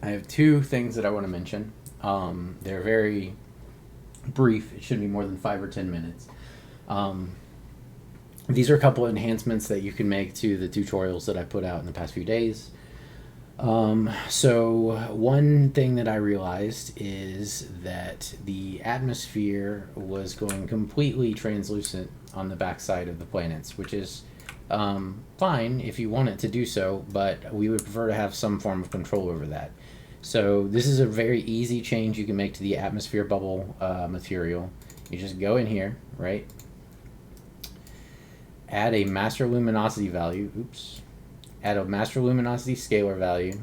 I have two things that I want to mention. They're very brief. It shouldn't be more than 5 or 10 minutes. Um, these are a couple of enhancements that you can make to the tutorials that I put out in the past few days. So one thing that I realized is that the atmosphere was going completely translucent on the backside of the planets, which is fine if you want it to do so, but we would prefer to have some form of control over that. So this is a very easy change you can make to the atmosphere bubble material. You just go in here, right? Add a master luminosity value. Oops. Add a master luminosity scalar value.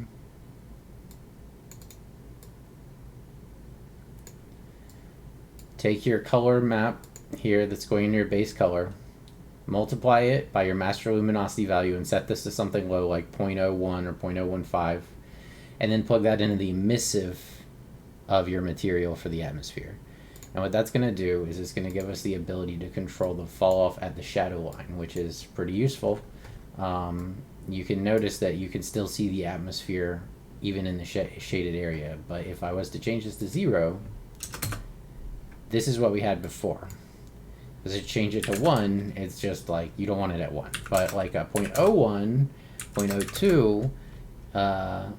Take your color map here that's going in your base color. Multiply it by your master luminosity value and set this to something low like 0.01 or 0.015. And then plug that into the emissive of your material for the atmosphere. And what that's going to do is it's going to give us the ability to control the fall off at the shadow line, which is pretty useful. You can notice that you can still see the atmosphere even in the shaded area. But if I was to change this to 0, this is what we had before. Because if you change it to 1, it's just like you don't want it at 1. But like a 0.01, 0.02,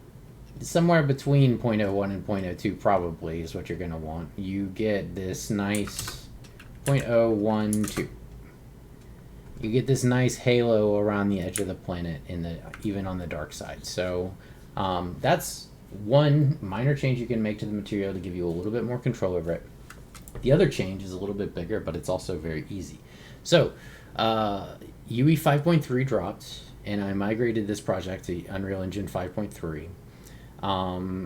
somewhere between 0.01 and 0.02 probably is what you're going to want. You get this nice 0.012. You get this nice halo around the edge of the planet even on the dark side. So that's one minor change you can make to the material to give you a little bit more control over it. The other change is a little bit bigger, but it's also very easy. So UE 5.3 dropped, and I migrated this project to Unreal Engine 5.3.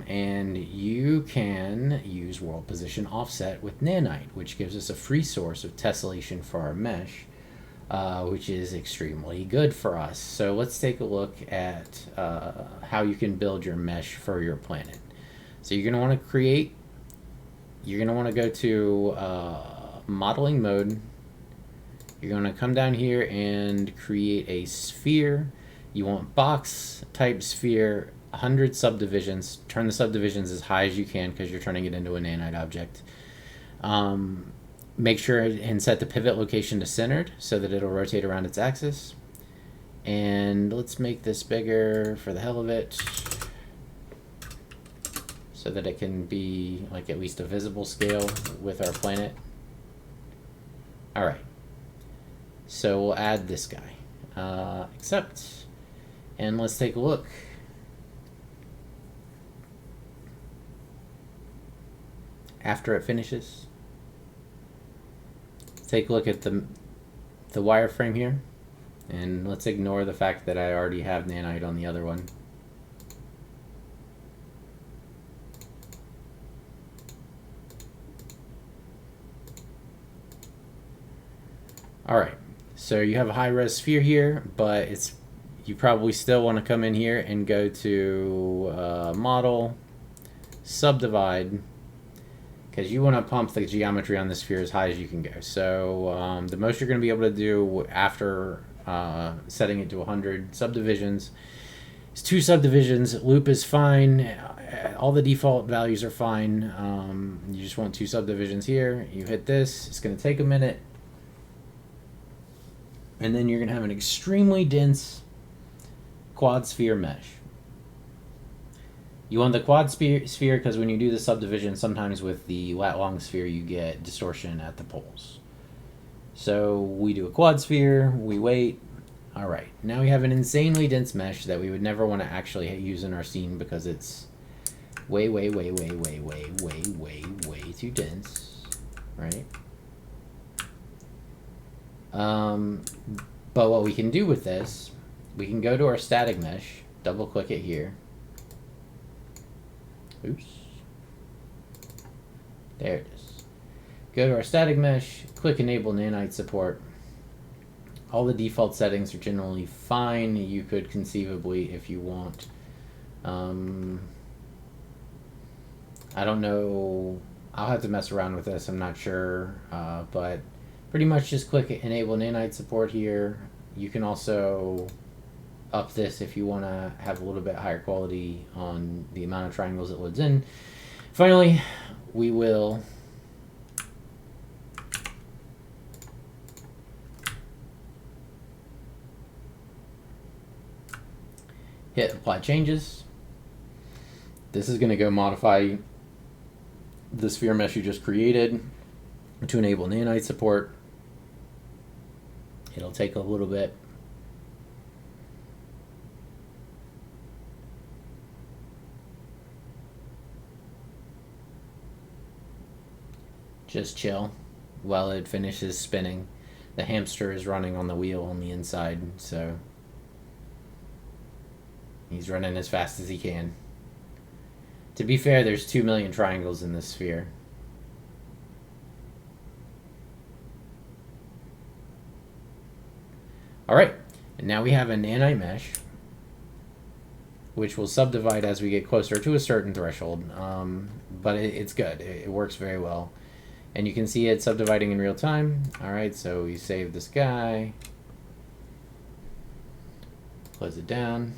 And you can use world position offset with nanite, which gives us a free source of tessellation for our mesh, which is extremely good for us. So let's take a look at how you can build your mesh for your planet. So you're going to want to go to modeling mode. You're going to come down here and create a sphere. You want box type sphere, 100 subdivisions. Turn the subdivisions as high as you can because you're turning it into a nanite object. Make sure and set the pivot location to centered so that it'll rotate around its axis. And let's make this bigger for the hell of it so that it can be like at least a visible scale with our planet. All right. So we'll add this guy. Accept. And let's take a look. After it finishes, take a look at the wireframe here, and let's ignore the fact that I already have nanite on the other one. Alright, so you have a high-res sphere here, but you probably still want to come in here and go to model, subdivide, because you want to pump the geometry on the sphere as high as you can go. So the most you're going to be able to do after setting it to 100 subdivisions is 2 subdivisions. Loop is fine. All the default values are fine. You just want 2 subdivisions here. You hit this. It's going to take a minute. And then you're going to have an extremely dense quad sphere mesh. You want the quad sphere because when you do the subdivision, sometimes with the lat long sphere, you get distortion at the poles. So we do a quad sphere, we wait. All right, now we have an insanely dense mesh that we would never want to actually use in our scene because it's way too dense, right? But what we can do with this, we can go to our static mesh, double click it here. Oops. There it is. Go to our static mesh, click enable nanite support. All the default settings are generally fine. You could conceivably, if you want, I don't know, I'll have to mess around with this, I'm not sure, but pretty much just click enable nanite support here. You can also up this if you want to have a little bit higher quality on the amount of triangles it loads in. Finally, we will hit apply changes. This is going to go modify the sphere mesh you just created to enable nanite support. It'll take a little bit. Just chill while it finishes spinning. The hamster is running on the wheel on the inside, so he's running as fast as he can. To be fair, there's 2 million triangles in this sphere. Alright, and now we have a nanite mesh, which will subdivide as we get closer to a certain threshold, but it's good. It works very well. And you can see it subdividing in real time. Alright, so we save this guy, close it down.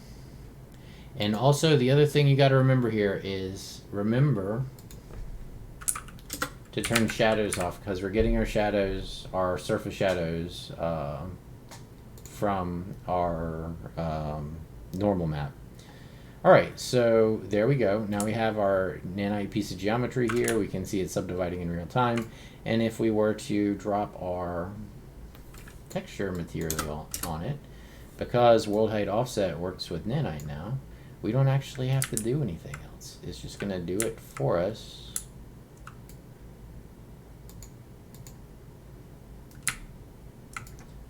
And also, the other thing you got to remember here is remember to turn shadows off, because we're getting our shadows, our surface shadows, from our normal map. Alright, so there we go. Now we have our nanite piece of geometry here. We can see it subdividing in real time. And if we were to drop our texture material on it, because world height offset works with nanite now, we don't actually have to do anything else. It's just going to do it for us.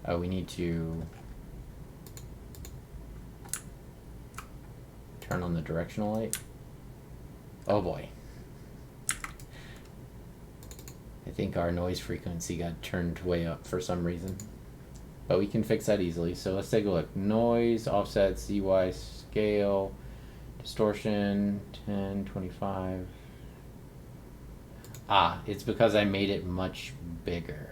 Oh, we need to turn on the directional light. Oh boy. I think our noise frequency got turned way up for some reason. But we can fix that easily. So let's take a look. Noise, offset, CY, scale, distortion, 10, 25. Ah, it's because I made it much bigger.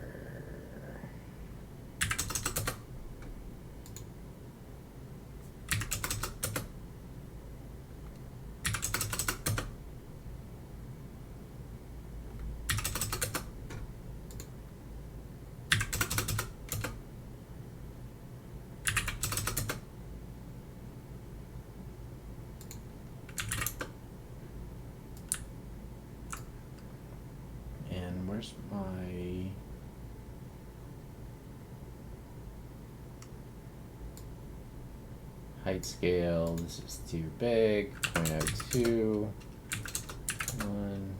Where's my height scale? This is too big. 0.02. 1.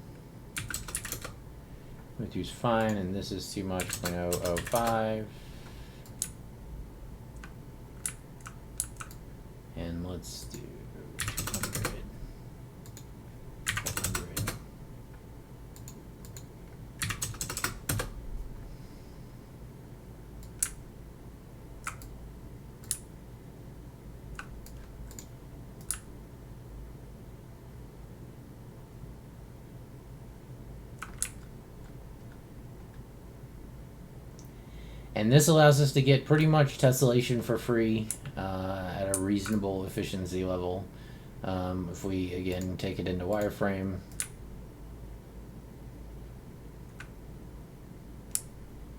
0.2 is fine, and this is too much. 0.005. And let's do 200. 400. And this allows us to get pretty much tessellation for free at a reasonable efficiency level. If we, again, take it into wireframe,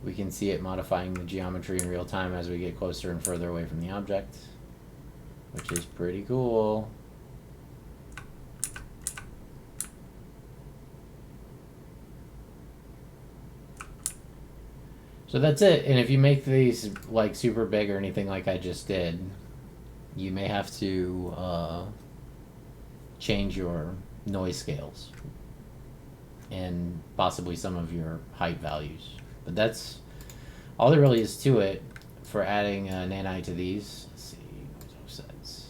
we can see it modifying the geometry in real time as we get closer and further away from the object, which is pretty cool. So that's it, and if you make these like super big or anything like I just did, you may have to change your noise scales and possibly some of your height values. But that's all there really is to it for adding nanite to these. Let's see, noise offsets.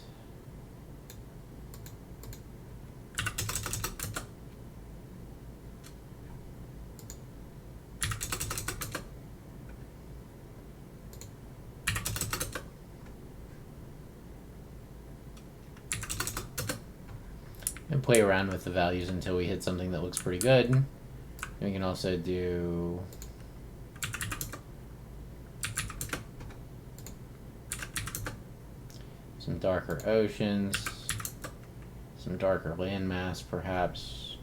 And play around with the values until we hit something that looks pretty good. And we can also do some darker oceans, some darker landmass, perhaps.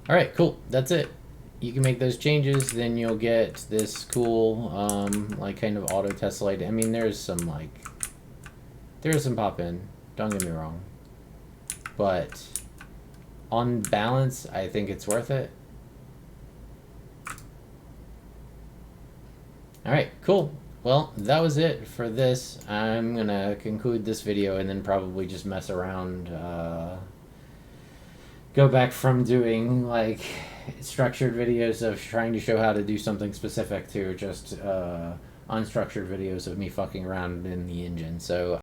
All right, cool. That's it. You can make those changes, then you'll get this cool, like, kind of auto tessellate. I mean, there's some pop in. Don't get me wrong, but on balance, I think it's worth it. All right, cool. Well, that was it for this. I'm gonna conclude this video and then probably just mess around. Go back from doing like structured videos of trying to show how to do something specific to just unstructured videos of me fucking around in the engine. So